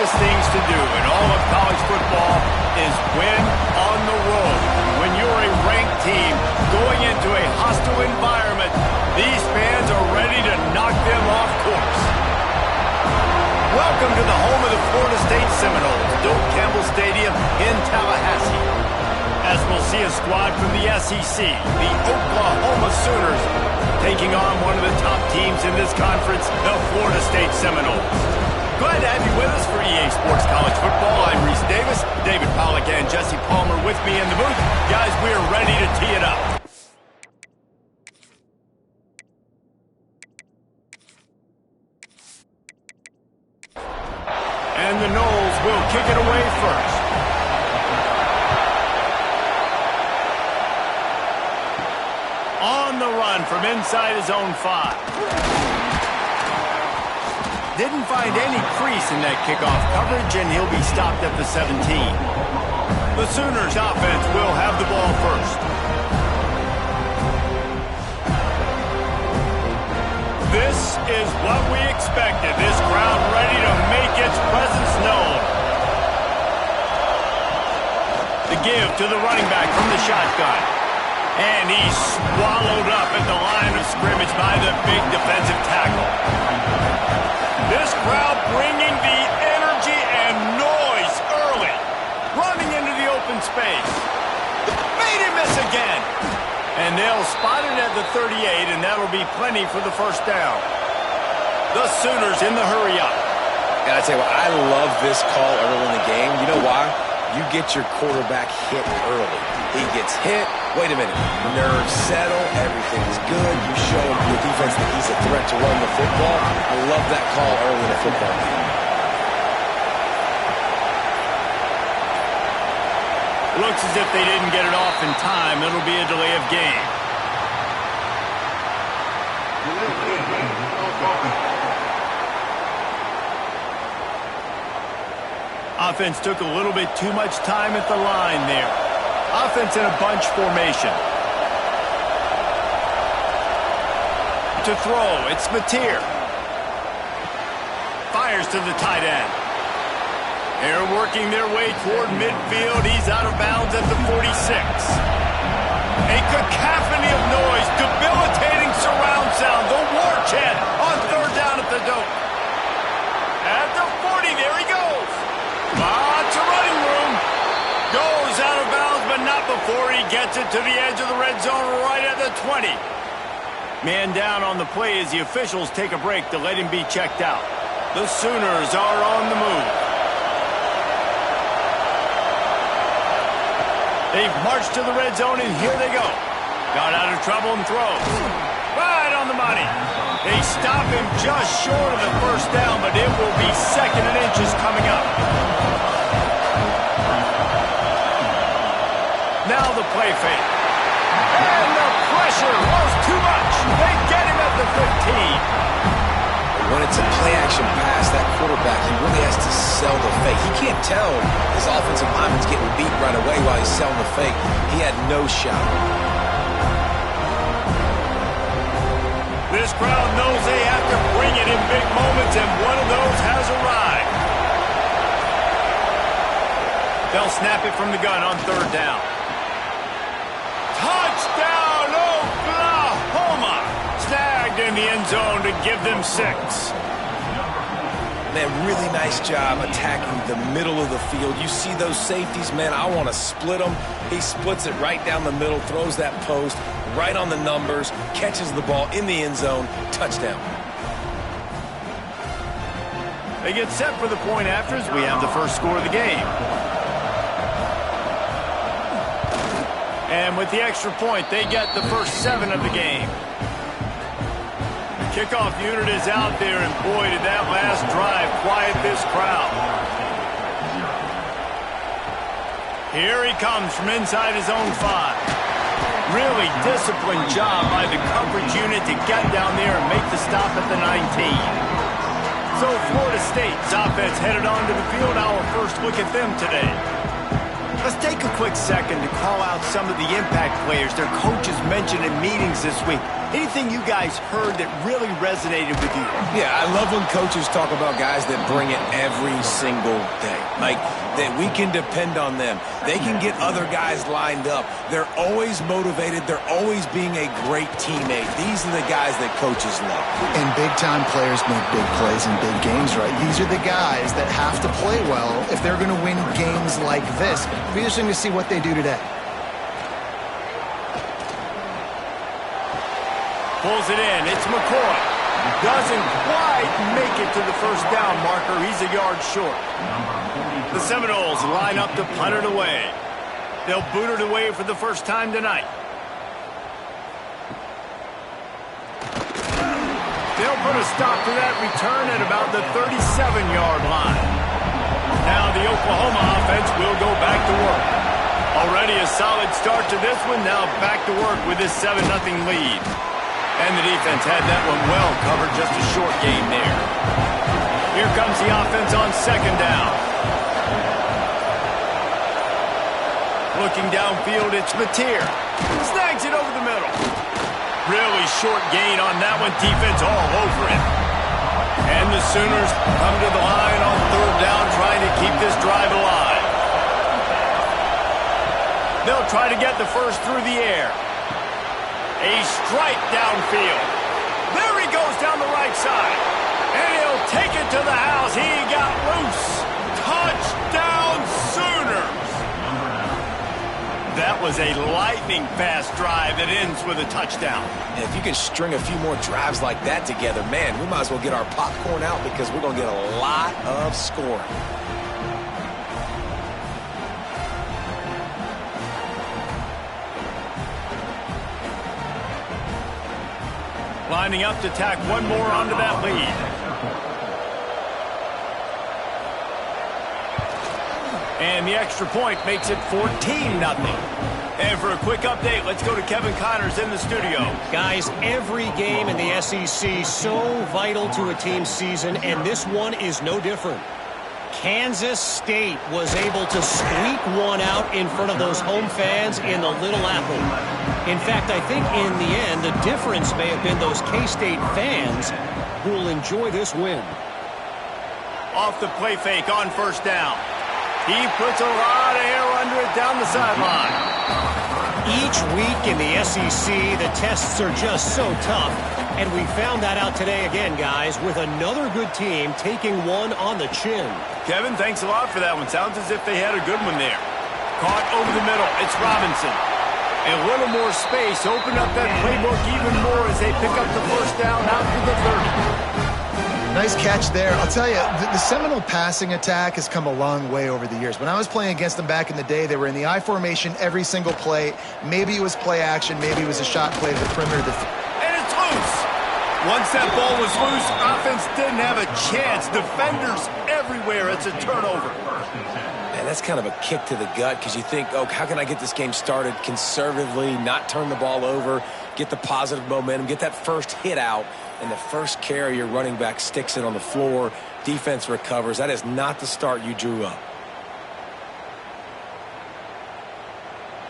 hardest things to do in all of college football is win on the road. When you're a ranked team going into a hostile environment, these fans are ready to knock them off course. Welcome to the home of the Florida State Seminoles, Doak Campbell Stadium in Tallahassee. As we'll see a squad from the SEC, the Oklahoma Sooners, taking on one of the top teams in this conference, the Florida State Seminoles. Glad to have you with us for EA Sports College Football. I'm Reese Davis, David Pollack and Jesse Palmer with me in the booth. Guys, we are ready to tee it up. And the Noles will kick it away first. On the run from inside his own 5. Didn't find any crease in that kickoff coverage, and he'll be stopped at the 17. The Sooners offense will have the ball first. This is what we expected. This crowd ready to make its presence known. The give to the running back from the shotgun. And he's swallowed up at the line of scrimmage by the big defensive tackle. This crowd bringing the energy and noise early. Running into the open space. Made him miss again. And they'll spot it at the 38, and that'll be plenty for the first down. The Sooners in the hurry up. And I tell you what, I love this call early in the game. You know why? You get your quarterback hit early. He gets hit. Wait a minute. Nerves settle. Everything's good. You show your defense that he's a threat to run the football. I love that call early in the football game. Looks as if they didn't get it off in time. It'll be a delay of game. Offense took a little bit too much time at the line there. Offense in a bunch formation. To throw, it's Mateer. Fires to the tight end. They're working their way toward midfield. He's out of bounds at the 46. A cacophony of noise, debilitating surround sound. The war chant on third down at the Doak. At the 40, there he goes. Lots of running room. Goes out of bounds, but not before he gets it to the edge of the red zone right at the 20. Man down on the play as the officials take a break to let him be checked out. The Sooners are on the move. They've marched to the red zone, and here they go. Got out of trouble and throws. Right on the money. They stop him just short of the first down, but it will be second and inches coming up. Now the play fake. And the pressure was too much. They get him at the 15. When it's a play-action pass, that quarterback, he really has to sell the fake. He can't tell his offensive lineman's getting beat right away while he's selling the fake. He had no shot. This crowd knows they have to bring it in big moments, and one of those has arrived. They'll snap it from the gun on third down. Touchdown, Oklahoma! Snagged in the end zone to give them 6. Man, really nice job attacking the middle of the field. You see those safeties, man, I want to split them. He splits it right down the middle, throws that post, right on the numbers, catches the ball in the end zone, touchdown. They get set for the point afters. We have the first score of the game. And with the extra point, they get the first 7 of the game. The kickoff unit is out there, and boy, did that last drive quiet this crowd. Here he comes from inside his own 5. Really disciplined job by the coverage unit to get down there and make the stop at the 19. So Florida State's offense headed onto the field. Our first look at them today. Let's take a quick second to call out some of the impact players their coaches mentioned in meetings this week. Anything you guys heard that really resonated with you? Yeah, I love when coaches talk about guys that bring it every single day. Like, that we can depend on them. They can get other guys lined up. They're always motivated. They're always being a great teammate. These are the guys that coaches love. And big-time players make big plays in big games, right? These are the guys that have to play well if they're going to win games like this. It'll be interesting to see what they do today. Pulls it in. It's McCoy. Doesn't quite make it to the first down marker. He's a yard short. The Seminoles line up to punt it away. They'll boot it away for the first time tonight. They'll put a stop to that return at about the 37-yard line. Now the Oklahoma offense will go back to work. Already a solid start to this one. Now back to work with this 7-0 lead. And the defense had that one well covered, just a short gain there. Here comes the offense on second down. Looking downfield, it's Mateer. Snags it over the middle. Really short gain on that one. Defense all over it. And the Sooners come to the line on third down, trying to keep this drive alive. They'll try to get the first through the air. A strike downfield. There he goes down the right side. And he'll take it to the house. He got loose. Touchdown Sooners. That was a lightning-fast drive that ends with a touchdown. And if you can string a few more drives like that together, man, we might as well get our popcorn out because we're going to get a lot of scoring. Lining up to tack one more onto that lead. And the extra point makes it 14-0. And for a quick update, let's go to Kevin Connors in the studio. Guys, every game in the SEC so vital to a team's season, and this one is no different. Kansas State was able to squeak one out in front of those home fans in the Little Apple. In fact, I think in the end, the difference may have been those K-State fans who will enjoy this win. Off the play fake on first down. He puts a lot of air under it down the sideline. Each week in the SEC, the tests are just so tough. And we found that out today again, guys, with another good team taking one on the chin. Kevin, thanks a lot for that one. Sounds as if they had a good one there. Caught over the middle. It's Robinson. A little more space. Open up that playbook even more as they pick up the first down out to the 30. Nice catch there. I'll tell you, the Seminole passing attack has come a long way over the years. When I was playing against them back in the day, they were in the I formation every single play. Maybe it was play action. Maybe it was a shot play to the perimeter. And it's loose. Once that ball was loose, offense didn't have a chance. Defenders everywhere. It's a turnover. And that's kind of a kick to the gut because you think, oh, how can I get this game started conservatively, not turn the ball over, get the positive momentum, get that first hit out, and the first carry, your running back sticks it on the floor, defense recovers. That is not the start you drew up.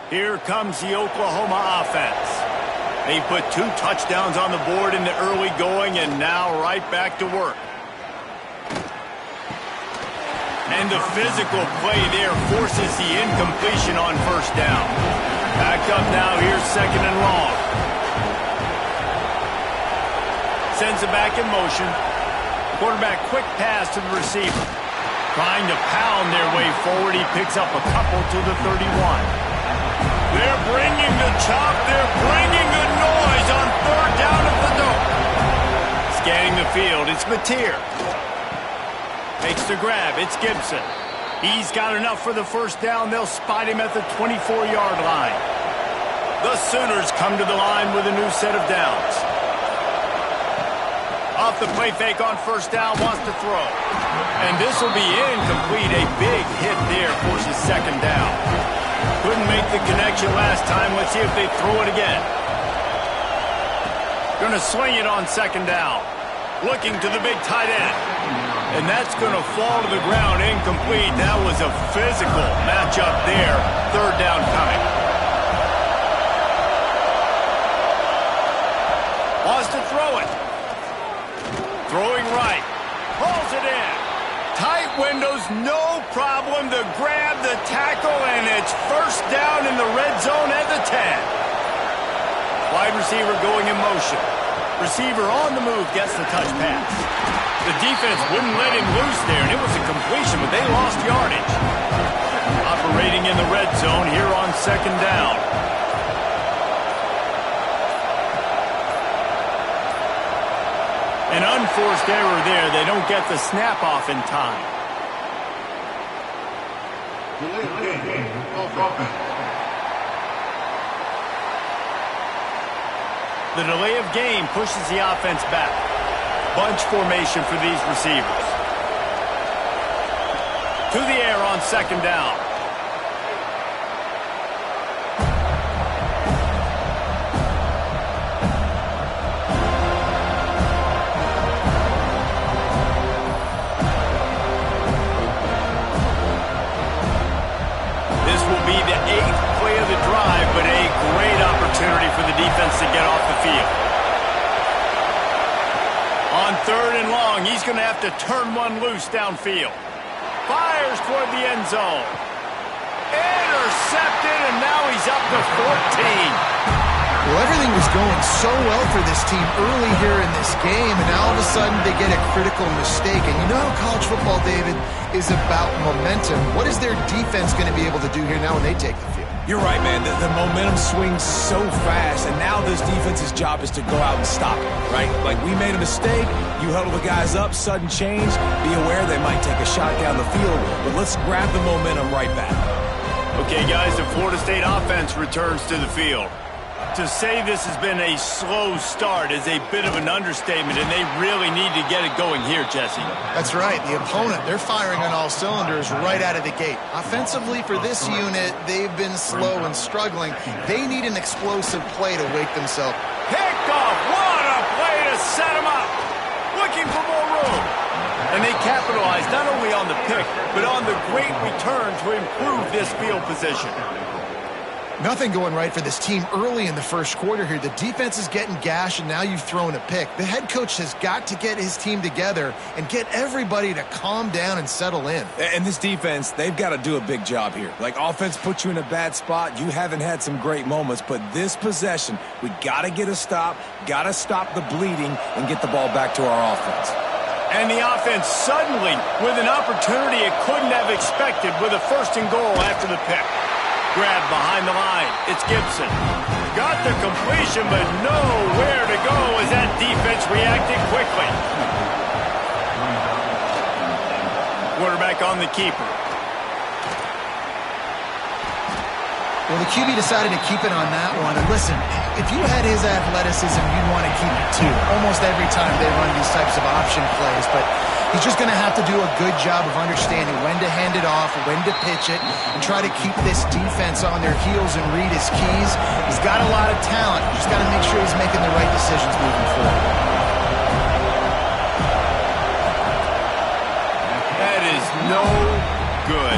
Here comes the Oklahoma offense. They put 2 touchdowns on the board in the early going and now right back to work. And the physical play there forces the incompletion on first down. Backed up now, here's second and long. Sends it back in motion. Quarterback quick pass to the receiver. Trying to pound their way forward. He picks up a couple to the 31. They're bringing the chop. They're bringing the noise on third down at the door. Scanning the field. It's Mateer. Makes the grab. It's Gibson. He's got enough for the first down. They'll spot him at the 24-yard line. The Sooners come to the line with a new set of downs. Off the play fake on first down, wants to throw. And this will be incomplete. A big hit there forces second down. Couldn't make the connection last time. Let's see if they throw it again. Going to swing it on second down. Looking to the big tight end. And that's going to fall to the ground incomplete. That was a physical matchup there. Third down coming. Wants to throw it. Throwing right. Pulls it in. Tight windows, no problem to grab the tackle, and it's first down in the red zone at the 10. Wide receiver going in motion. Receiver on the move gets the touch pass. The defense wouldn't let him loose there, and it was a completion, but they lost yardage. Operating in the red zone here on second down. An unforced error there. They don't get the snap off in time. The delay of game pushes the offense back. Bunch formation for these receivers. To the air on second down. This will be the 8th play of the drive, but a great opportunity for the defense to get off the field. On third and long, he's going to have to turn one loose downfield. Fires toward the end zone. Intercepted, and now he's up to 14. Well, everything was going so well for this team early here in this game, and now all of a sudden they get a critical mistake. And you know how college football, David, is about momentum. What is their defense going to be able to do here now when they take the field? You're right, man. The momentum swings so fast, and now this defense's job is to go out and stop it, right? Like, we made a mistake, you huddle the guys up, sudden change, be aware they might take a shot down the field, but let's grab the momentum right back. Okay, guys, the Florida State offense returns to the field. To say this has been a slow start is a bit of an understatement, and they really need to get it going here, Jesse. That's right. The opponent, they're firing on all cylinders right out of the gate. Offensively, for this unit, they've been slow and struggling. They need an explosive play to wake themselves. Picked off. What a play to set him up. Looking for more room. And they capitalized not only on the pick, but on the great return to improve this field position. Nothing going right for this team early in the first quarter here. The defense is getting gashed, and now you've thrown a pick. The head coach has got to get his team together and get everybody to calm down and settle in. And this defense, they've got to do a big job here. Like, offense puts you in a bad spot. You haven't had some great moments, but this possession, we got to get a stop, got to stop the bleeding, and get the ball back to our offense. And the offense suddenly, with an opportunity it couldn't have expected, with a first and goal after the pick. Grab behind the line. It's Gibson. Got the completion, but nowhere to go as that defense reacted quickly. Quarterback on the keeper. Well, the QB decided to keep it on that one. And listen, if you had his athleticism, you'd want to keep it too. Almost every time they run these types of option plays. But he's just going to have to do a good job of understanding when to hand it off, when to pitch it, and try to keep this defense on their heels and read his keys. He's got a lot of talent. He's got to make sure he's making the right decisions moving forward. That is no good.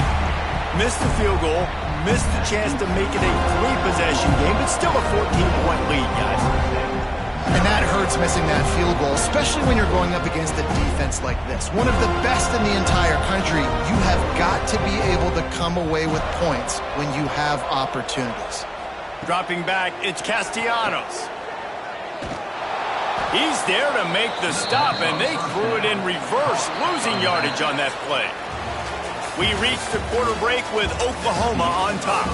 Missed the field goal. Missed the chance to make it a 3-possession game, but still a 14-point lead, guys. And that hurts, missing that field goal, especially when you're going up against a defense like this. One of the best in the entire country. You have got to be able to come away with points when you have opportunities. Dropping back, it's Castellanos. He's there to make the stop, and they threw it in reverse, losing yardage on that play. We reached the quarter break with Oklahoma on top.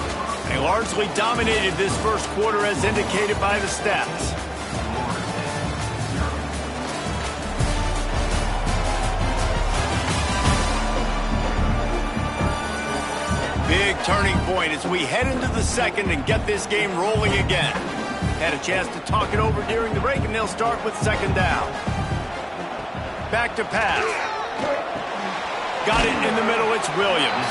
They largely dominated this first quarter as indicated by the stats. Big turning point as we head into the second and get this game rolling again. Had a chance to talk it over during the break, and they'll start with second down. Back to pass. Got it in the middle, it's Williams.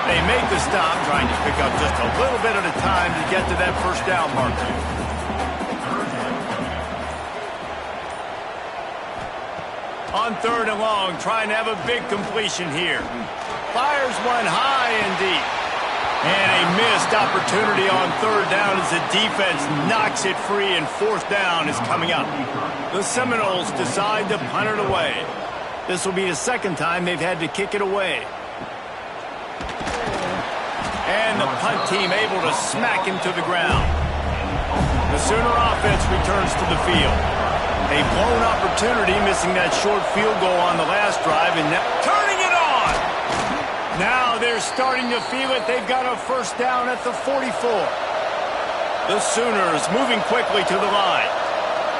They make the stop, trying to pick up just a little bit at a time to get to that first down marker. On 3rd and long, trying to have a big completion here. Fires one high and deep. And a missed opportunity on 3rd down as the defense knocks it free, and 4th down is coming up. The Seminoles decide to punt it away. This will be the 2nd time they've had to kick it away. And the punt team able to smack him to the ground. The Sooner offense returns to the field. A blown opportunity, missing that short field goal on the last drive, and now turning it on! Now they're starting to feel it. They've got a 1st down at the 44. The Sooners moving quickly to the line.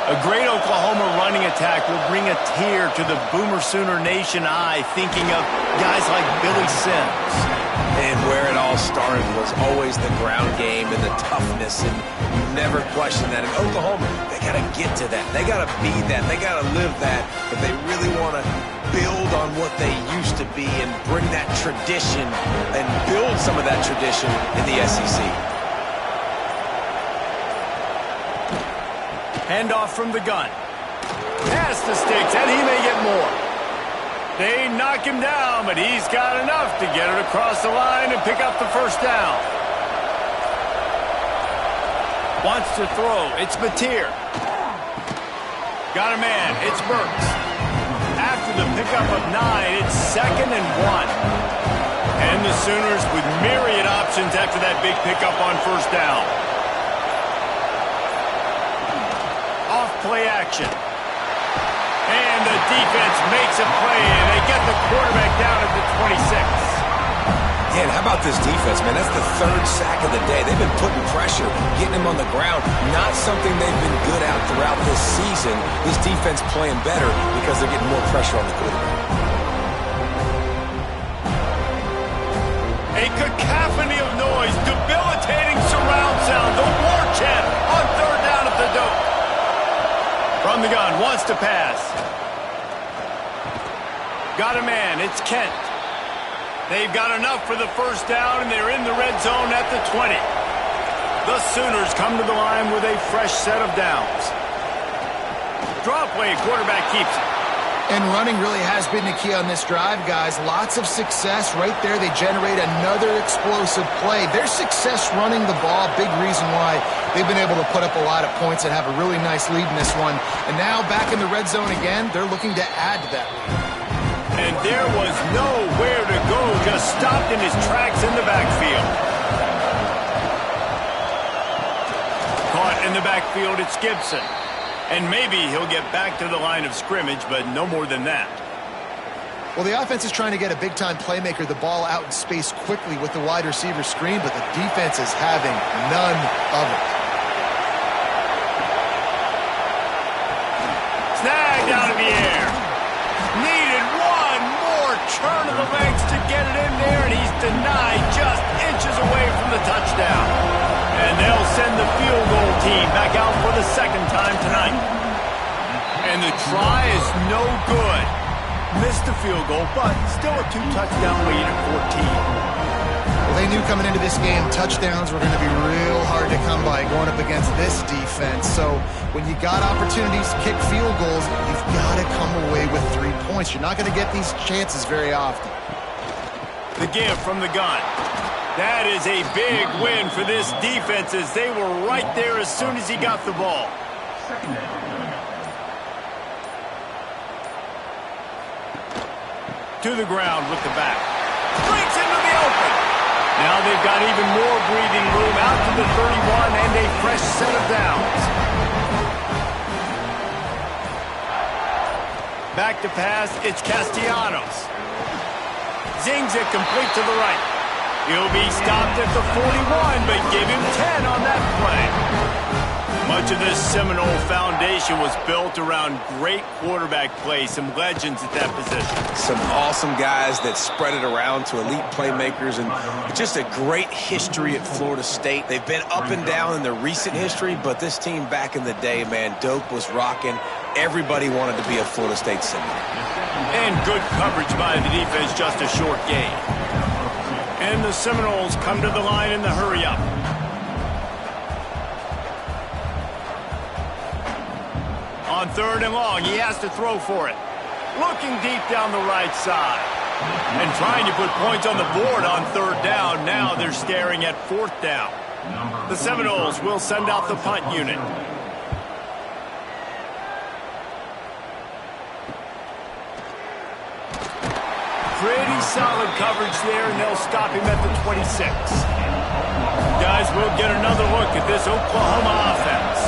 A great Oklahoma running attack will bring a tear to the Boomer Sooner Nation eye, thinking of guys like Billy Sims. And where it all started was always the ground game and the toughness, and you never question that. In Oklahoma, they got to get to that. They got to be that. They got to live that. But they really want to build on what they used to be and bring that tradition and build some of that tradition in the SEC. Handoff from the gun. Pass the sticks, and he may get more. They knock him down, but he's got enough to get it across the line and pick up the 1st down. Wants to throw. It's Mateer. Got a man. It's Burks. After the pickup of 9, it's 2nd and 1. And the Sooners with myriad options after that big pickup on 1st down. Off play action. And the defense makes a play, and they get the quarterback down at the 26. Yeah, and how about this defense, man? That's the 3rd sack of the day. They've been putting pressure, getting him on the ground. Not something they've been good at throughout this season. This defense playing better because they're getting more pressure on the quarterback. A cacophony of noise, debilitating surround sound. The war chant on 3rd down at the dope. From the gun, wants to pass. Got a man, it's Kent. They've got enough for the 1st down, and they're in the red zone at the 20. The Sooners come to the line with a fresh set of downs. Draw play, quarterback keeps it. And running really has been the key on this drive, guys. Lots of success right there. They generate another explosive play. Their success running the ball, big reason why they've been able to put up a lot of points and have a really nice lead in this one. And now back in the red zone again, they're looking to add to that lead. And there was nowhere to go, just stopped in his tracks in the backfield. Caught in the backfield, it's Gibson. And maybe he'll get back to the line of scrimmage, but no more than that. Well, the offense is trying to get a big-time playmaker the ball out in space quickly with the wide receiver screen, but the defense is having none of it. Snagged out of the air. Needed one more turn of the legs to get it in there, and he's denied just inches away from the touchdown. And they'll send the field goal team back out for the 2nd time tonight. And the try is no good. Missed the field goal, but still a 2-touchdown lead at 14. Well, they knew coming into this game touchdowns were going to be real hard to come by going up against this defense. So when you got opportunities to kick field goals, you've got to come away with 3 points. You're not going to get these chances very often. The give from the gun. That is a big win for this defense, as they were right there as soon as he got the ball. To the ground with the back. Breaks into the open. Now they've got even more breathing room out to the 31 and a fresh set of downs. Back to pass, it's Castellanos. Zings it complete to the right. He'll be stopped at the 41, but give him 10 on that play. Much of this Seminole foundation was built around great quarterback play, some legends at that position. Some awesome guys that spread it around to elite playmakers, and just a great history at Florida State. They've been up and down in their recent history, but this team back in the day, man, Doak was rocking. Everybody wanted to be a Florida State Seminole. And good coverage by the defense, just a short gain. And the Seminoles come to the line in the hurry-up. On 3rd and long, he has to throw for it. looking deep down the right side. And trying to put points on the board on third down. Now they're staring at fourth down. The Seminoles will send out the punt unit. Pretty solid coverage there, and they'll stop him at the 26. Guys, we'll get another look at this Oklahoma offense.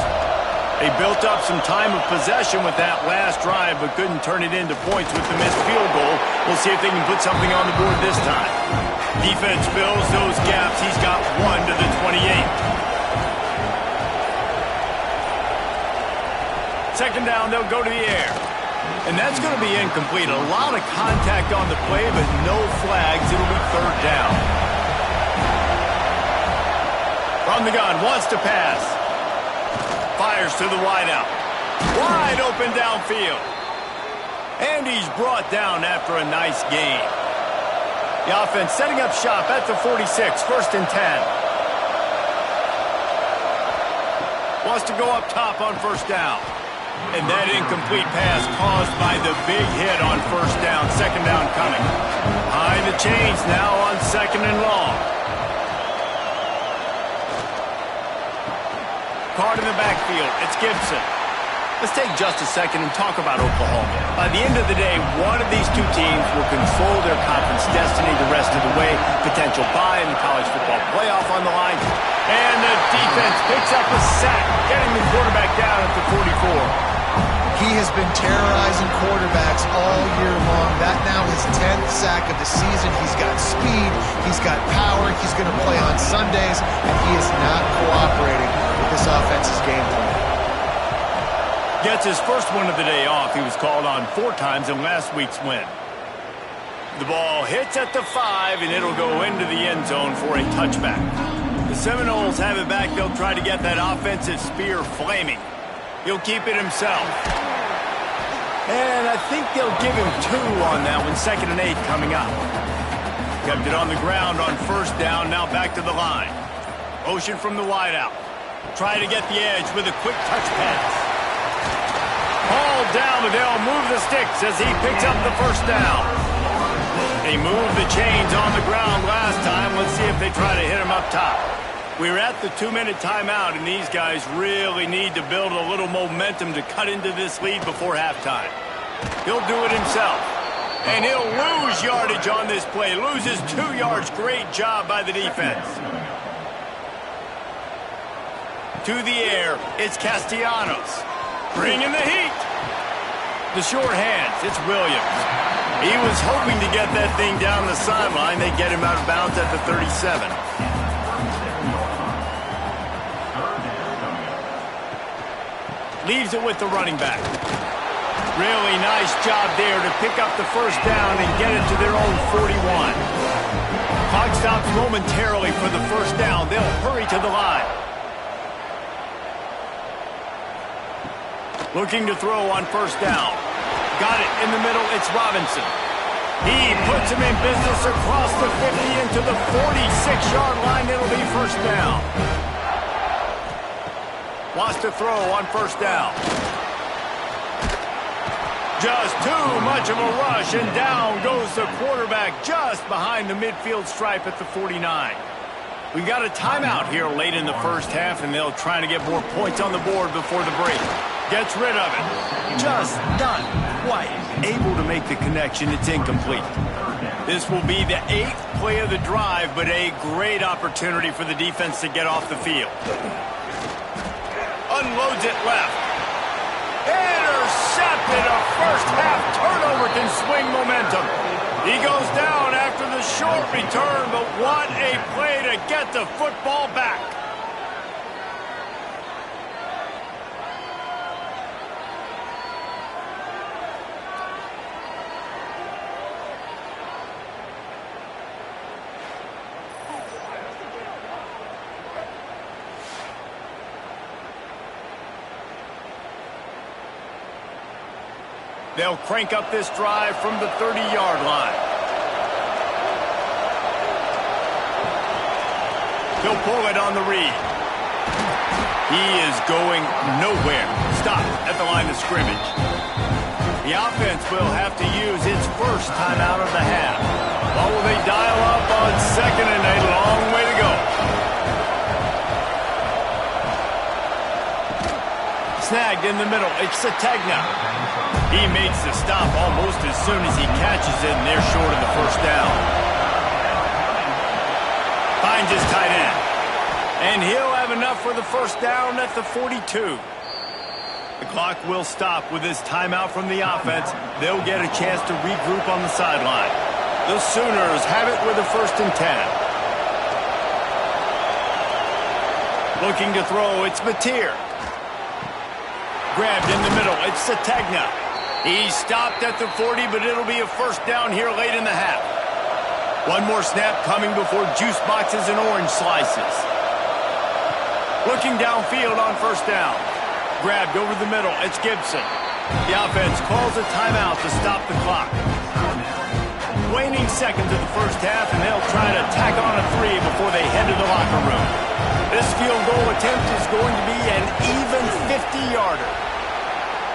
They built up some time of possession with that last drive, but couldn't turn it into points with the missed field goal. We'll see if they can put something on the board this time. Defense fills those gaps. He's got one to the 28. Second down, they'll go to the air. And that's going to be incomplete. A lot of contact on the play, but no flags. It'll be third down. From the gun, wants to pass. Fires to the wideout. Wide open downfield. And he's brought down after a nice gain. The offense setting up shop at the 46, first and 10. Wants to go up top on first down. And that incomplete pass caused by the big hit on first down. Second down coming. High the chains now on second and long. Card in the backfield. It's Gibson. Let's take just a second and talk about Oklahoma. By the end of the day, one of these two teams will control their conference destiny the rest of the way. Potential bye in the college football playoff on the line. And the defense picks up a sack, getting the quarterback down at the 44. He has been terrorizing quarterbacks all year long. That now his 10th sack of the season. He's got speed. He's got power. He's going to play on Sundays, and he is not cooperating with this offense's game plan. Gets his first one of the day off. He was called on 4 times in last week's win. The ball hits at the 5, and it'll go into the end zone for a touchback. The Seminoles have it back. They'll try to get that offensive spear flaming. He'll keep it himself. And I think they'll give him 2 on that one. Second and 8 coming up. Kept it on the ground on first down. Now back to the line. Motion from the wideout. Try to get the edge with a quick touch pass. Hauled down, but they'll move the sticks as he picks up the first down. They moved the chains on the ground last time. Let's see if they try to hit him up top. We're at the 2-minute timeout, and these guys really need to build a little momentum to cut into this lead before halftime. He'll do it himself. And he'll lose yardage on this play. Loses 2 yards. Great job by the defense. To the air, it's Castellanos. Bringing the heat. The short hands, it's Williams. He was hoping to get that thing down the sideline. They get him out of bounds at the 37. Leaves it with the running back. Really nice job there to pick up the first down and get it to their own 41. Clock stops momentarily for the first down. They'll hurry to the line. Looking to throw on first down. Got it in the middle. It's Robinson. He puts him in business across the 50 into the 46-yard line. It'll be first down. Wants to throw on first down. Just too much of a rush, and down goes the quarterback just behind the midfield stripe at the 49. We've got a timeout here late in the first half, and they'll try to get more points on the board before the break. Gets rid of it. Just not quite able to make the connection. It's incomplete. This will be the 8th play of the drive, but a great opportunity for the defense to get off the field. Unloads it left. Intercepted. A first half turnover can swing momentum. He goes down after the short return, but what a play to get the football back. They'll crank up this drive from the 30-yard line. He'll pull it on the read. He is going nowhere. Stop at the line of scrimmage. The offense will have to use its first timeout of the half. What will they dial up on second and a long way to go? Snagged in the middle. It's Sategna. He makes the stop almost as soon as he catches it, and they're short of the first down. Finds his tight end. And he'll have enough for the first down at the 42. The clock will stop with this timeout from the offense. They'll get a chance to regroup on the sideline. The Sooners have it with a 1st and 10. Looking to throw, it's Mateer. Grabbed in the middle, it's Sategna. He's stopped at the 40, but it'll be a first down here late in the half. One more snap coming before juice boxes and orange slices. Looking downfield on first down. Grabbed over the middle, it's Gibson. The offense calls a timeout to stop the clock. Waning seconds of the first half, and they'll try to tack on a 3 before they head to the locker room. This field goal attempt is going to be an even 50-yarder.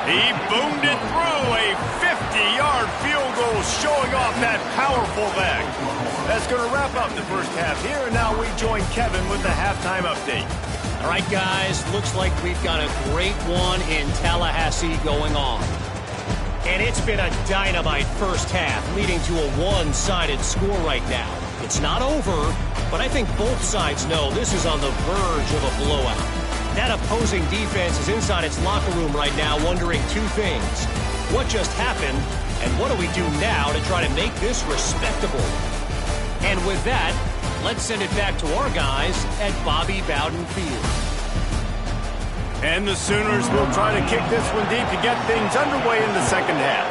He boomed it through, a 50-yard field goal showing off that powerful leg. That's going to wrap up the first half here, and now we join Kevin with the halftime update. All right, guys, looks like we've got a great one in Tallahassee going on. And it's been a dynamite first half, leading to a one-sided score right now. It's not over, but I think both sides know this is on the verge of a blowout. That opposing defense is inside its locker room right now wondering 2 things. What just happened, and what do we do now to try to make this respectable? And with that, let's send it back to our guys at Bobby Bowden Field. And the Sooners will try to kick this one deep to get things underway in the second half.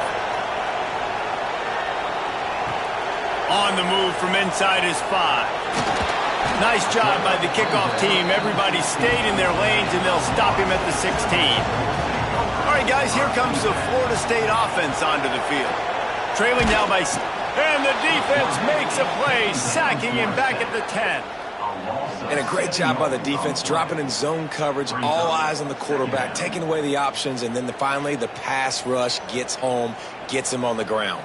On the move from inside is 5. Nice job by the kickoff team. Everybody stayed in their lanes, and they'll stop him at the 16. All right, guys, here comes the Florida State offense onto the field. Trailing now by... And the defense makes a play, sacking him back at the 10. And a great job by the defense, dropping in zone coverage, all eyes on the quarterback, taking away the options, and then finally the pass rush gets home, gets him on the ground.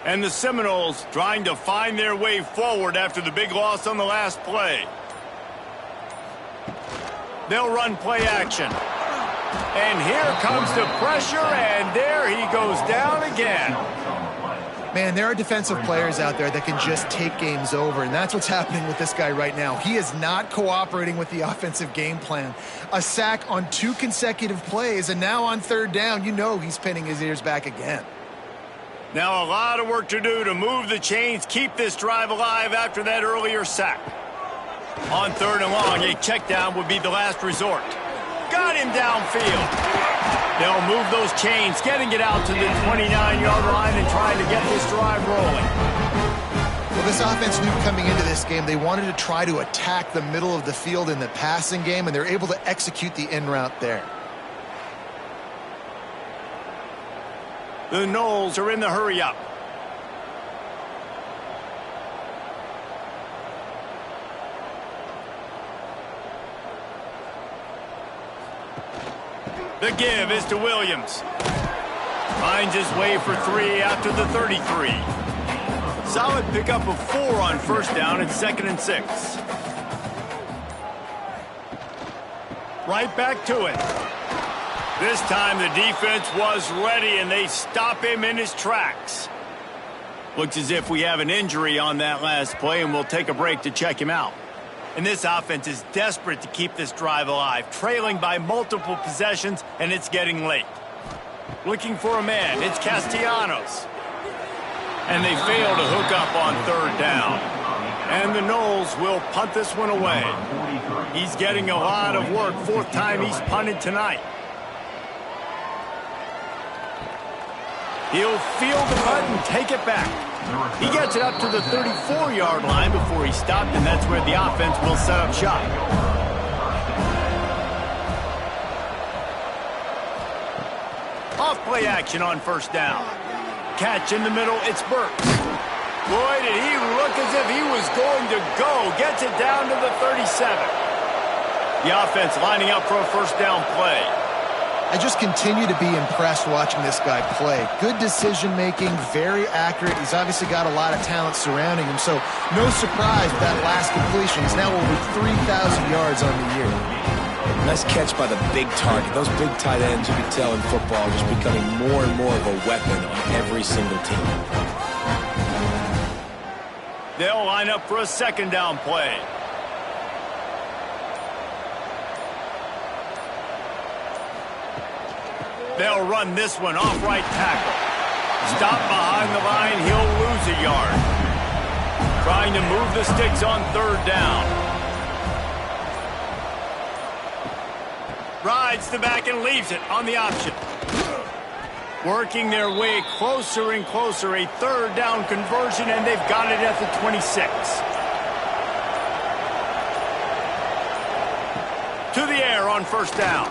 And the Seminoles trying to find their way forward after the big loss on the last play. They'll run play action. And here comes the pressure, and there he goes down again. Man, there are defensive players out there that can just take games over, and that's what's happening with this guy right now. He is not cooperating with the offensive game plan. A sack on 2 consecutive plays, and now on 3rd down, you know he's pinning his ears back again. Now a lot of work to do to move the chains, keep this drive alive after that earlier sack. On 3rd and long, a check down would be the last resort. Got him downfield. They'll move those chains, getting it out to the 29-yard line and trying to get this drive rolling. Well, this offense knew coming into this game they wanted to try to attack the middle of the field in the passing game, and they're able to execute the in route there. The Noles are in the hurry-up. The give is to Williams. Finds his way for 3 after the 33. Solid pickup of 4 on first down and 2nd and 6. Right back to it. This time the defense was ready, and they stop him in his tracks. Looks as if we have an injury on that last play, and we'll take a break to check him out. And this offense is desperate to keep this drive alive, trailing by multiple possessions, and it's getting late. Looking for a man, it's Castellanos. And they fail to hook up on 3rd down. And the Noles will punt this one away. He's getting a lot of work, 4th time he's punted tonight. He'll field the punt and take it back. He gets it up to the 34-yard line before he stopped, and that's where the offense will set up shop. Off play action on first down. Catch in the middle, it's Burks. Boy, did he look as if he was going to go. Gets it down to the 37. The offense lining up for a first down play. I just continue to be impressed watching this guy play. Good decision-making, very accurate. He's obviously got a lot of talent surrounding him, so no surprise with that last completion. He's now over 3,000 yards on the year. Nice catch by the big target. Those big tight ends, you can tell in football, are just becoming more and more of a weapon on every single team. They'll line up for a second down play. They'll run this one off right tackle. Stop behind the line, he'll lose a yard. Trying to move the sticks on third down. Rides the back and leaves it on the option. Working their way closer and closer, a third down conversion, and they've got it at the 26. To the air on first down.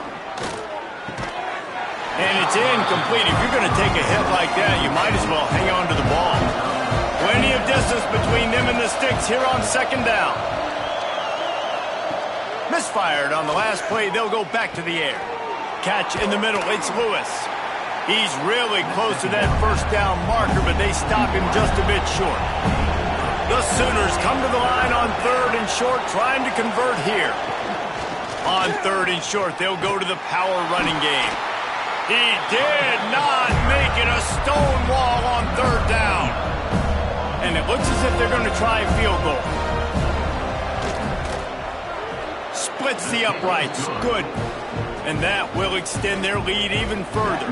And it's incomplete. If you're going to take a hit like that, you might as well hang on to the ball. Plenty of distance between them and the sticks here on second down. Misfired on the last play. They'll go back to the air. Catch in the middle. It's Lewis. He's really close to that first down marker, but they stop him just a bit short. The Sooners come to the line on third and short, trying to convert here. On third and short, they'll go to the power running game. He did not make it a stone wall on third down. And it looks as if they're going to try a field goal. Splits the uprights. Good. And that will extend their lead even further.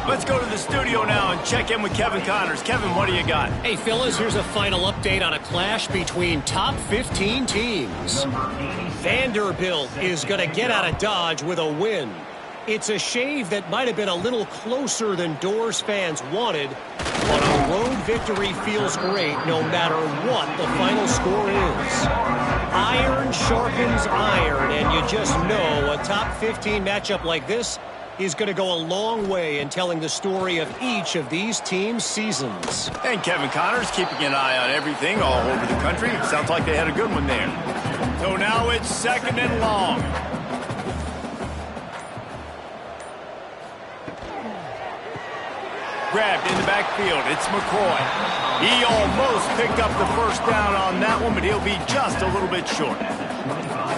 Let's go to the studio now and check in with Kevin Connors. Kevin, what do you got? Hey, fellas, here's a final update on a clash between top 15 teams. Vanderbilt is going to get out of Dodge with a win. It's a shave that might have been a little closer than Doors fans wanted, but a road victory feels great no matter what the final score is. Iron sharpens iron, and you just know a top 15 matchup like this is going to go a long way in telling the story of each of these teams' seasons. And Kevin Connors keeping an eye on everything all over the country. Sounds like they had a good one there. So now it's second and long. Grabbed in the backfield. It's McCoy. He almost picked up the first down on that one, but he'll be just a little bit short.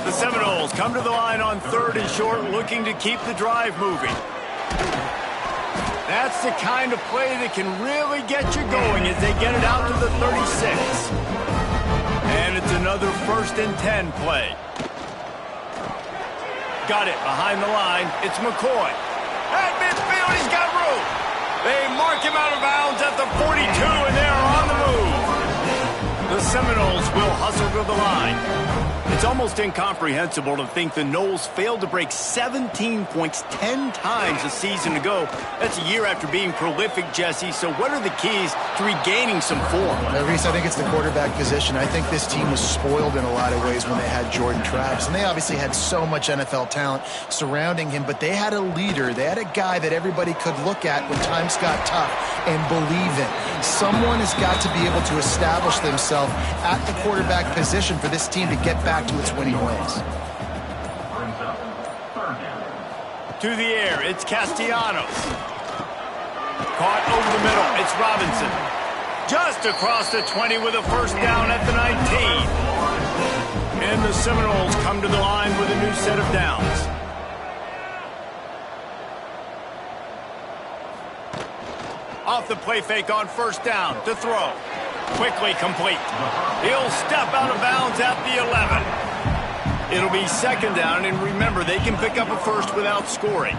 The Seminoles come to the line on third and short, looking to keep the drive moving. That's the kind of play that can really get you going as they get it out to the 36. And it's another first and 10 play. Got it behind the line. It's McCoy. At midfield, he's got room. They mark him out of bounds at the 42, and they're on the move. The Seminoles will hustle to the line. It's almost incomprehensible to think the Noles failed to break 17 points 10 times a season ago. That's a year after being prolific, Jesse. So what are the keys to regaining some form? Reese, I think it's the quarterback position. I think this team was spoiled in a lot of ways when they had Jordan Travis. And they obviously had so much NFL talent surrounding him, but they had a leader. They had a guy that everybody could look at when times got tough and believe in. Someone has got to be able to establish themselves at the quarterback position for this team to get back to its winning ways. To the air, it's Castellanos. Caught over the middle, it's Robinson. Just across the 20 with a first down at the 19. And the Seminoles come to the line with a new set of downs. Off the play fake on first down to throw. Quickly complete. He'll step out of bounds at the 11. It'll be second down, and remember, they can pick up a first without scoring.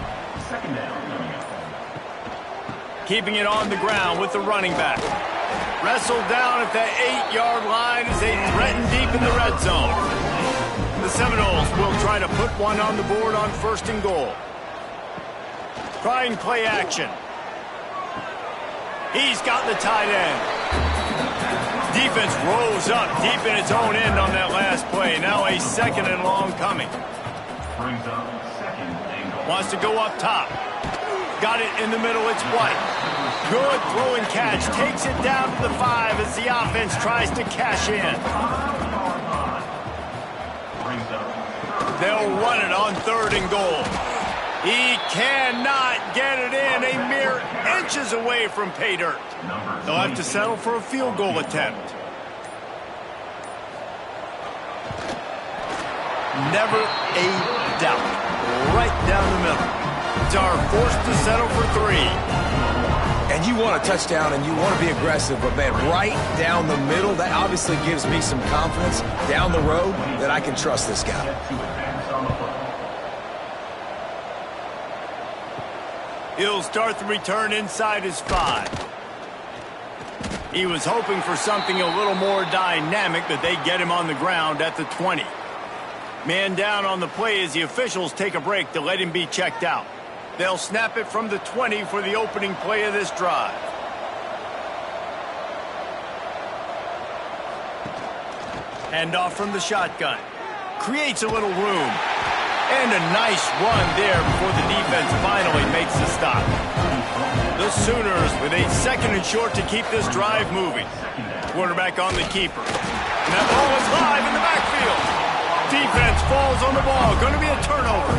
Keeping it on the ground with the running back. Wrestled down at the 8-yard line as they threaten deep in the red zone. The Seminoles will try to put one on the board on first and goal. Trying play action. He's got the tight end. Defense rose up deep in its own end on that last play. Now a second and long coming. Wants to go up top. Got it in the middle. It's White. Good throw and catch. Takes it down to the 5 as the offense tries to cash in. They'll run it on 3rd and goal. He cannot get it in, a mere inches away from pay dirt. They'll have to settle for a field goal attempt. Never a doubt. Right down the middle. Are forced to settle for 3. And you want a touchdown and you want to be aggressive, but man, right down the middle, that obviously gives me some confidence down the road that I can trust this guy. He'll start the return inside his 5. He was hoping for something a little more dynamic, but they get him on the ground at the 20. Man down on the play as the officials take a break to let him be checked out. They'll snap it from the 20 for the opening play of this drive. Hand off from the shotgun. Creates a little room. And a nice run there before the defense finally makes the stop. The Sooners with a 2nd and short to keep this drive moving. Quarterback on the keeper. And that ball is live in the backfield. Defense falls on the ball. Going to be a turnover.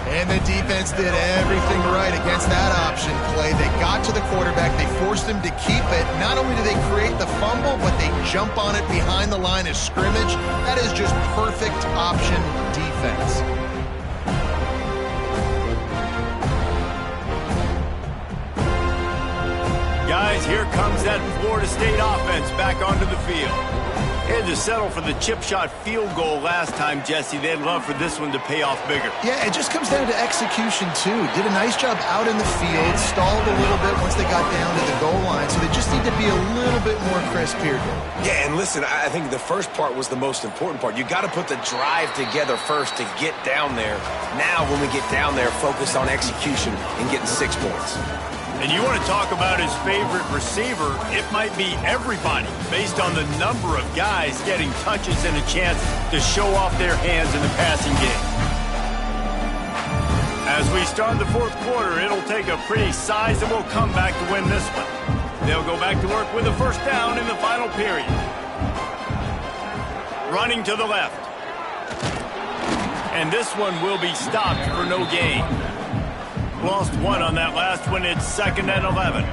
And the defense did everything right against that option play. They got to the quarterback. They forced him to keep it. Not only do they create the fumble, but they jump on it behind the line of scrimmage. That is just perfect option defense. Guys, here comes that Florida State offense back onto the field. They had to settle for the chip shot field goal last time, Jesse. They'd love for this one to pay off bigger. Yeah, it just comes down to execution, too. Did a nice job out in the field, stalled a little bit once they got down to the goal line, so they just need to be a little bit more crisp here. Yeah, and listen, I think the first part was the most important part. You got to put the drive together first to get down there. Now, when we get down there, focus on execution and getting 6 points. And you want to talk about his favorite receiver, it might be everybody, based on the number of guys getting touches and a chance to show off their hands in the passing game. As we start the 4th quarter, it'll take a pretty sizable comeback to win this one. They'll go back to work with a 1st down in the final period. Running to the left. And this one will be stopped for no gain. Lost 1 on that last one. It's 2nd and 11.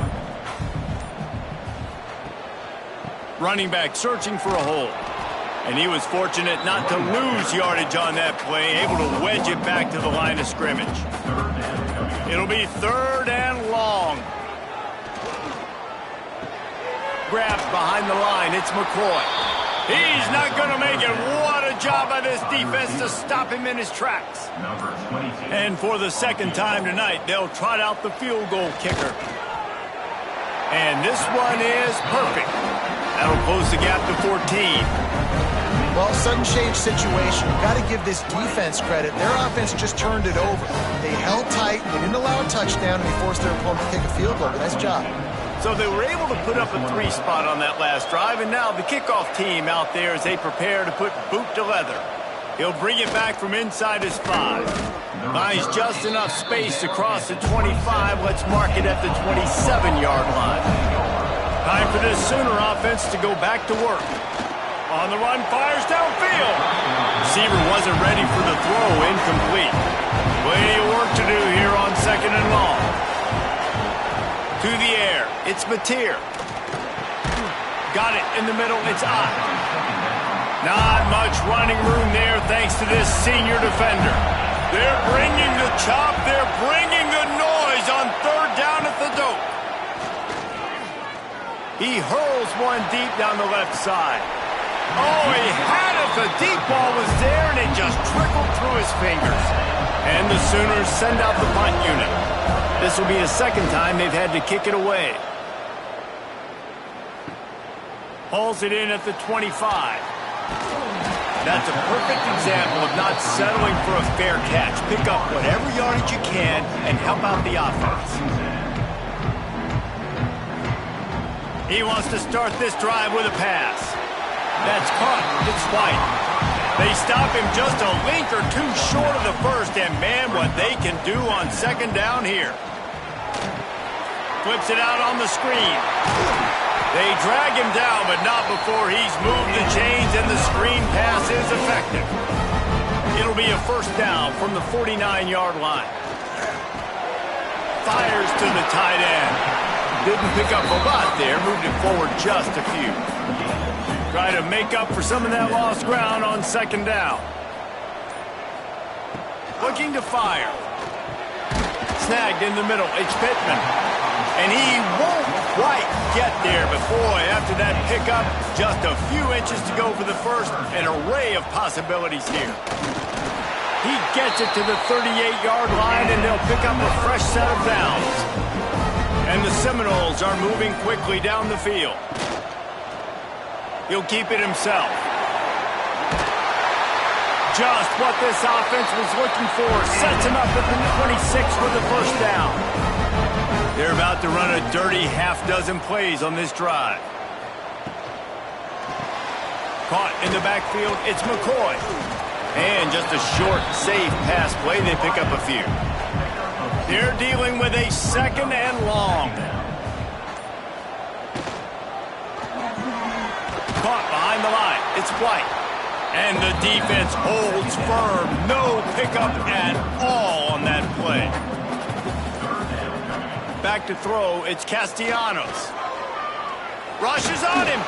Running back searching for a hole. And he was fortunate not to lose yardage on that play, able to wedge it back to the line of scrimmage. It'll be 3rd and long. Grabbed behind the line. It's McCoy. He's not going to make it. What a job by this defense to stop him in his tracks. And for the 2nd time tonight, they'll trot out the field goal kicker. And this one is perfect. That'll close the gap to 14. Well, sudden change situation. You've got to give this defense credit. Their offense just turned it over. They held tight. They didn't allow a touchdown, and they forced their opponent to kick a field goal. Nice job. So they were able to put up a 3 spot on that last drive, and now the kickoff team out there as they prepare to put boot to leather. He'll bring it back from inside his 5. Finds just enough space to cross the 25. Let's mark it at the 27-yard line. Time for this Sooner offense to go back to work. On the run, fires downfield. Receiver wasn't ready for the throw, incomplete. Plenty of work to do here on 2nd and long. To the air, it's Mateer. Got it in the middle, it's Ott. Not much running room there thanks to this senior defender. They're bringing the chop, they're bringing the noise on 3rd down at the dope. He hurls one deep down the left side. Oh, he had it, the deep ball was there and it just trickled through his fingers. And the Sooners send out the punt unit. This will be the 2nd time they've had to kick it away. Hauls it in at the 25. That's a perfect example of not settling for a fair catch. Pick up whatever yardage you can and help out the offense. He wants to start this drive with a pass. That's caught. It's White. They stop him just a link or 2 short of the 1st, and man, what they can do on 2nd down here. Flips it out on the screen. They drag him down, but not before he's moved the chains and the screen pass is effective. It'll be a first down from the 49-yard line. Fires to the tight end. Didn't pick up a lot there, moved it forward just a few. Try to make up for some of that lost ground on second down. Looking to fire. Snagged in the middle. It's Pittman. And he won't quite get there. But boy, after that pickup, just a few inches to go for the first. An array of possibilities here. He gets it to the 38-yard line, and they'll pick up a fresh set of downs. And the Seminoles are moving quickly down the field. He'll keep it himself. Just what this offense was looking for. Sets him up at the 26 for the first down. They're about to run a dirty half-dozen plays on this drive. Caught in the backfield, it's McCoy. And just a short, safe pass play, they pick up a few. They're dealing with a second and long. Caught behind the line, it's White. And the defense holds firm. No pickup at all on that play. Back to throw, it's Castellanos. Rushes on him.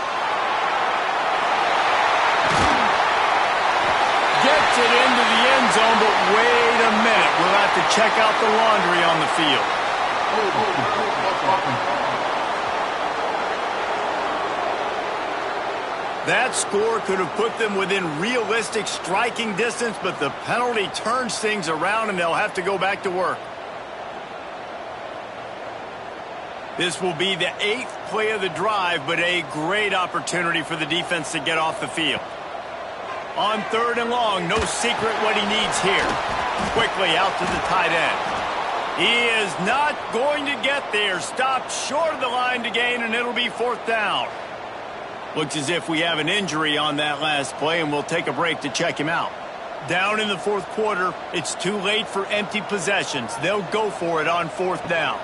Gets it into the end zone, but wait a minute. We'll have to check out the laundry on the field. That score could have put them within realistic striking distance, but the penalty turns things around, and they'll have to go back to work. This will be the 8th play of the drive, but a great opportunity for the defense to get off the field. On third and long, no secret what he needs here. Quickly out to the tight end. He is not going to get there. Stopped short of the line to gain, and it'll be fourth down. Looks as if we have an injury on that last play, and we'll take a break to check him out. Down in the fourth quarter, it's too late for empty possessions. They'll go for it on fourth down.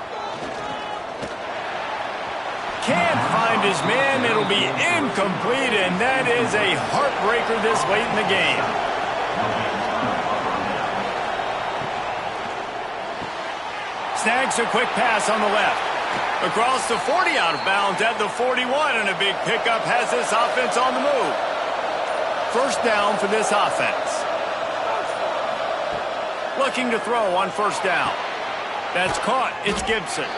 Can't find his man. It'll be incomplete, and that is a heartbreaker this late in the game. Snags a quick pass on the left. Across the 40, out of bounds at the 41, and a big pickup has this offense on the move. First down for this offense. Looking to throw on first down. That's caught. It's Gibson.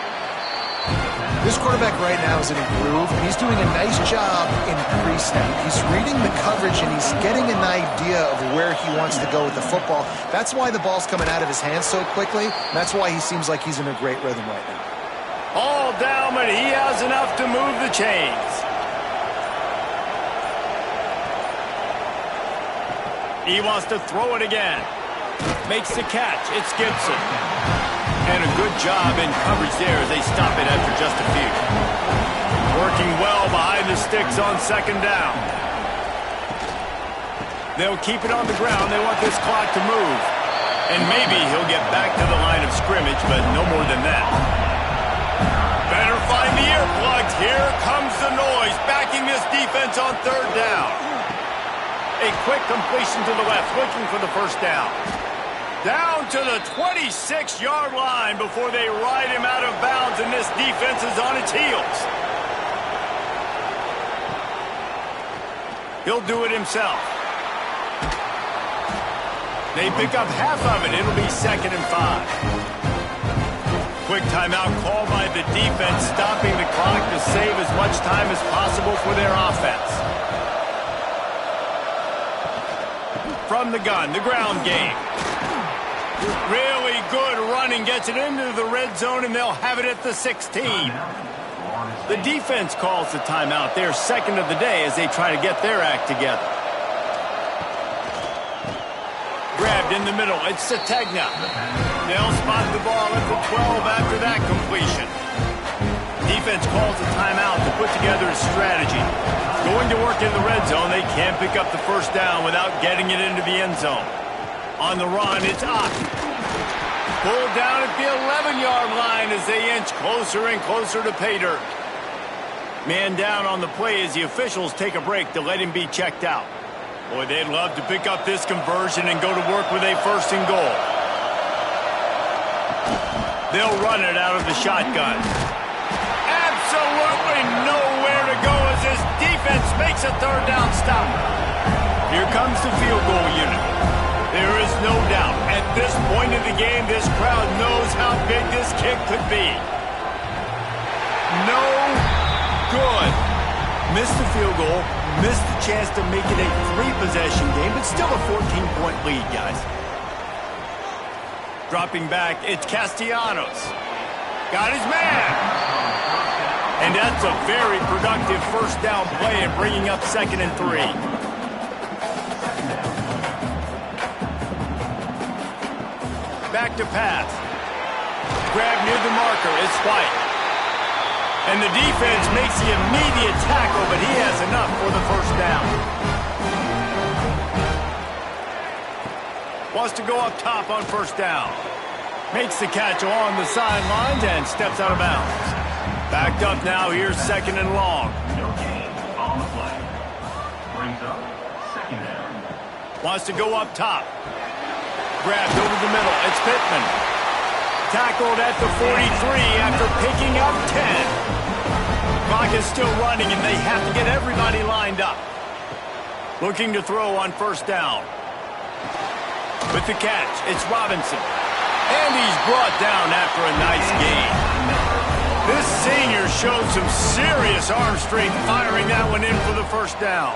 This quarterback right now is in a groove, and he's doing a nice job in pre-snap. He's reading the coverage, and he's getting an idea of where he wants to go with the football. That's why the ball's coming out of his hands so quickly. That's why he seems like he's in a great rhythm right now. All down, but he has enough to move the chains. He wants to throw it again. Makes the catch. It's Gibson. And a good job in coverage there as they stop it after just a few. Working well behind the sticks on second down. They'll keep it on the ground. They want this clock to move. And maybe he'll get back to the line of scrimmage, but no more than that. Better find the earplugs. Here comes the noise, backing this defense on third down. A quick completion to the left, looking for the first down. Down to the 26-yard line before they ride him out of bounds, and this defense is on its heels. He'll do it himself. They pick up half of it. It'll be 2nd and 5. Quick timeout called by the defense, stopping the clock to save as much time as possible for their offense. From the gun, the ground game. Really good running, gets it into the red zone, and they'll have it at the 16. The defense calls the timeout. They're second of the day as they try to get their act together. Grabbed in the middle, it's Sategna. They'll spot the ball at the 12 after that completion. Defense calls a timeout to put together a strategy. Going to work in the red zone, they can't pick up the first down without getting it into the end zone. On the run, it's Ott. Pulled down at the 11-yard line as they inch closer and closer to pay dirt. Man down on the play as the officials take a break to let him be checked out. Boy, they'd love to pick up this conversion and go to work with a first and goal. They'll run it out of the shotgun. Absolutely nowhere to go as this defense makes a third down stop. Here comes the field goal unit. There is no doubt, at this point in the game, this crowd knows how big this kick could be. No good. Missed the field goal, missed the chance to make it a 3-possession game, but still a 14-point lead, guys. Dropping back, it's Castellanos. Got his man. And that's a very productive first down play and bringing up 2nd and 3. Back to pass. Grab near the marker. It's White. And the defense makes the immediate tackle, but he has enough for the first down. Wants to go up top on first down. Makes the catch along the sidelines and steps out of bounds. Backed up now. Here's 2nd and long. No gain on the play. Brings up 2nd down. Wants to go up top. Grabbed over the middle. It's Pittman. Tackled at the 43 after picking up 10. Clock is still running, and they have to get everybody lined up. Looking to throw on first down. With the catch, it's Robinson. And he's brought down after a nice gain. This senior showed some serious arm strength firing that one in for the first down.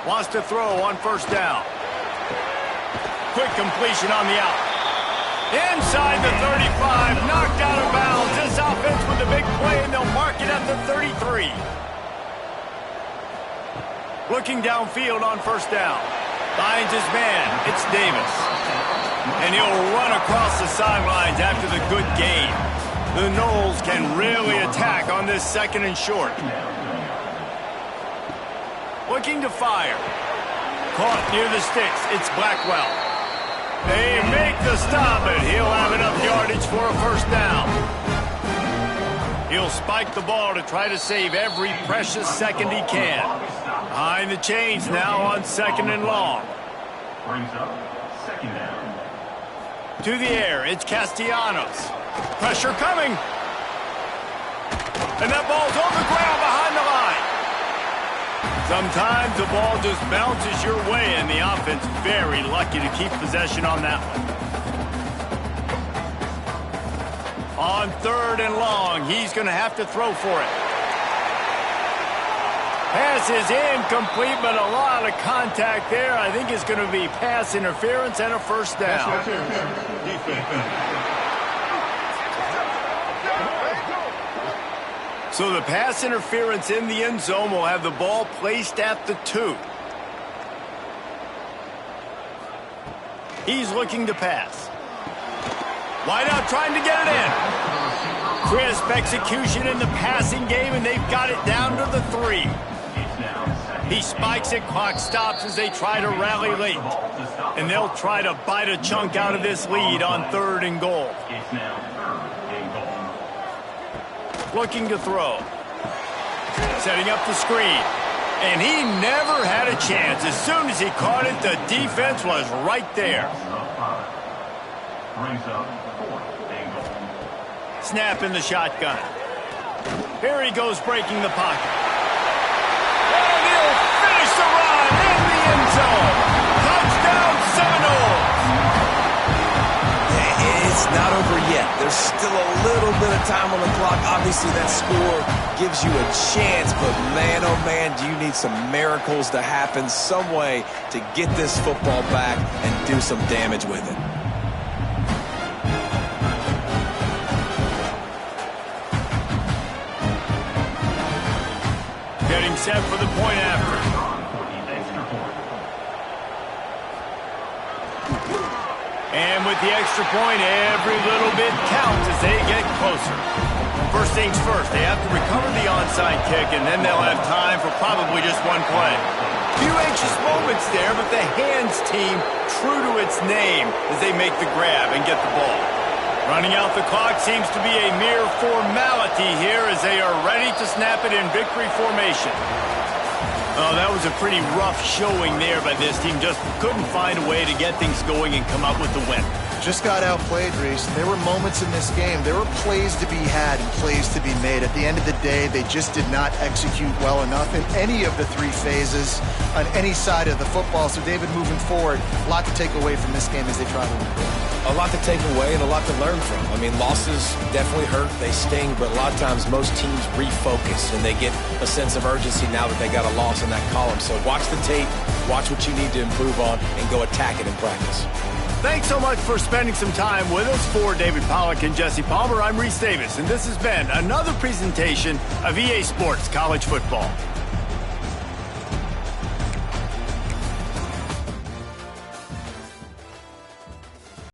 Wants to throw on first down. Quick completion on the out. Inside the 35, knocked out of bounds. This offense with a big play, and they'll mark it at the 33. Looking downfield on first down. Finds his man. It's Davis. And he'll run across the sidelines after the good gain. The Noles can really attack on this 2nd and short. Looking to fire. Caught near the sticks. It's Blackwell. They make the stop, but he'll have enough yardage for a first down. He'll spike the ball to try to save every precious second he can. Behind the chains now on 2nd and long. Brings up 2nd down. To the air, it's Castellanos. Pressure coming. And that ball's on the ground behind the line. Sometimes the ball just bounces your way, and the offense very lucky to keep possession on that one. On 3rd and long, he's going to have to throw for it. Pass is incomplete, but a lot of contact there. I think it's going to be pass interference and a first down. So the pass interference in the end zone will have the ball placed at the 2. He's looking to pass. Wide out trying to get it in. Crisp execution in the passing game, and they've got it down to the 3. He spikes it, clock stops as they try to rally late. And they'll try to bite a chunk out of this lead on 3rd and goal. Looking to throw. Setting up the screen. And he never had a chance. As soon as he caught it, the defense was right there. Snap in the shotgun. Here he goes breaking the pocket. And he'll finish the run in the end zone. Touchdown Seminoles. It's not over yet. There's still a little bit of time on the clock. Obviously, that score gives you a chance, but man, oh man, do you need some miracles to happen, some way to get this football back and do some damage with it. Getting set for the point after. And with the extra point, every little bit counts as they get closer. First things first, they have to recover the onside kick, and then they'll have time for probably just one play. Few anxious moments there, but the hands team true to its name as they make the grab and get the ball. Running out the clock seems to be a mere formality here as they are ready to snap it in victory formation. Oh, that was a pretty rough showing there by this team. Just couldn't find a way to get things going and come up with the win. Just got outplayed, Reese. There were moments in this game. There were plays to be had and plays to be made. At the end of the day, they just did not execute well enough in any of the three phases on any side of the football. So, David, moving forward, a lot to take away from this game as they try to improve. A lot to take away and a lot to learn from. I mean, losses definitely hurt. They sting, but a lot of times most teams refocus and they get a sense of urgency now that they got a loss in that column. So watch the tape, watch what you need to improve on, and go attack it in practice. Thanks so much for spending some time with us. For David Pollack and Jesse Palmer, I'm Reese Davis, and this has been another presentation of EA Sports College Football.